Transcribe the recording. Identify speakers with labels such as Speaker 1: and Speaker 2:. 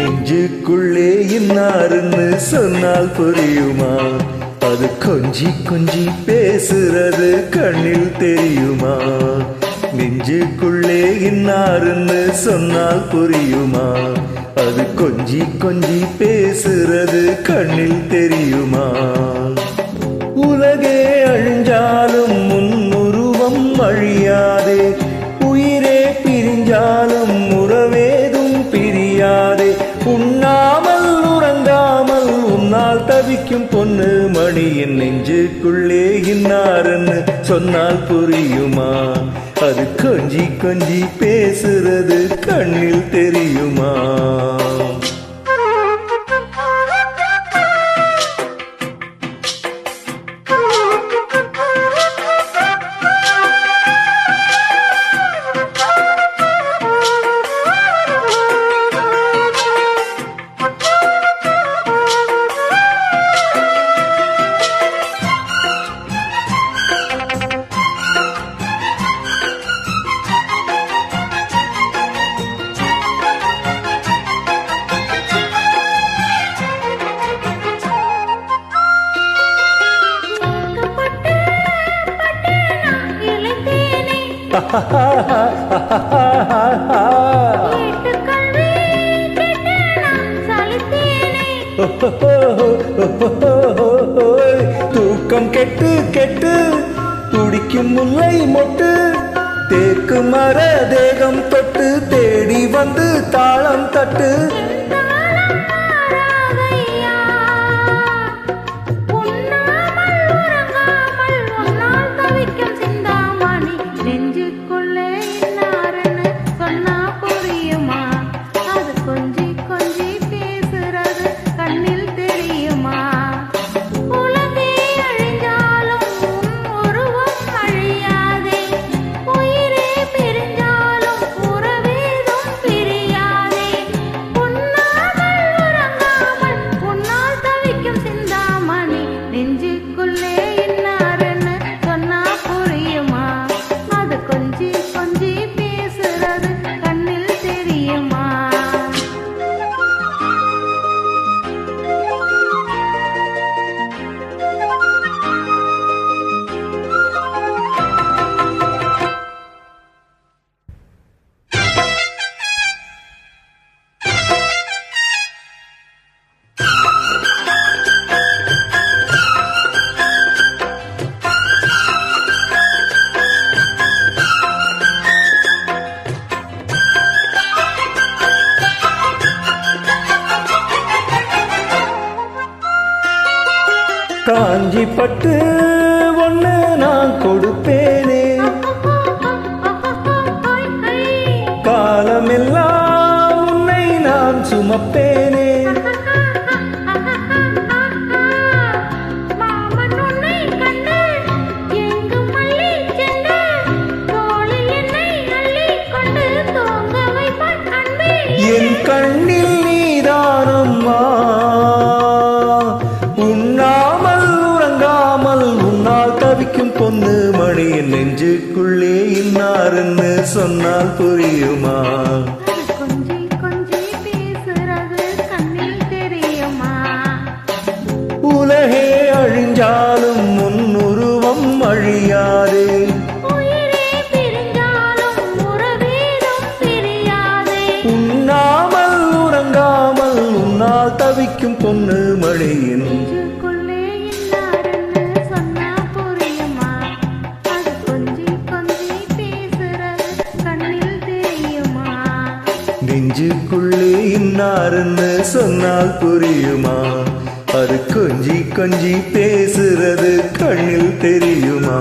Speaker 1: நெஞ்சுக்குள்ளே இன்னாருன்னு சொன்னால் புரியுமா? அது கொஞ்சி கொஞ்சி பேசுறது கண்ணில் தெரியுமா? நெஞ்சுக்குள்ளே இன்னாருன்னு சொன்னால் புரியுமா? அது கொஞ்சி கொஞ்சி பேசுறது கண்ணில் தெரியுமா? உலகே அழிஞ்சாலும் முன்னுருவம் அழியாதே, உயிரே பிரிஞ்சாலும் உறவேதும் பிரியாதே. உண்ணாமல் உறங்காமல் உன்னால் தவிக்கும் பொண்ணு மணியின் நெஞ்சுக்குள்ளே இன்னாருன்னு சொன்னால் புரியுமா? அது கொஞ்சி கொஞ்சி பேசுறது கண்ணில் தெரியுமா? தூக்கம் கெட்டு கெட்டு துடிக்கும் முல்லை மொட்டு, தேக்கு மர தேகம் தொட்டு தேடி வந்து தாளம் தட்டு. காஞ்சி பட்டு ஒண்ணு நான் கொடுப்பேனே, காலமெல்லாம் உன்னை நான் சுமப்பேனே. என் கண்ணில் நீதானம்மா, தவிக்கும் பொண்ணு மணியின் நெஞ்சுக்குள்ளே இன்னாருன்னு சொன்னால் புரியுமா?
Speaker 2: கொஞ்சி கொஞ்சி பேசுறது கண்ணில் தெரியுமா?
Speaker 1: உலகே அழிஞ்சாலும் முன்னுருவம் அழியாதே,
Speaker 2: உயிரே பிரிஞ்சாலும் உறவேதும் பிரியாதே.
Speaker 1: உண்ணாமல் உறங்காமல் உன்னால் தவிக்கும் பொண்ணு மணியின் நெஞ்சுக்குள்ளே இன்னாருன்னு சொன்னால் புரியுமா? அது கொஞ்சி கொஞ்சி பேசுறது கண்ணில் தெரியுமா?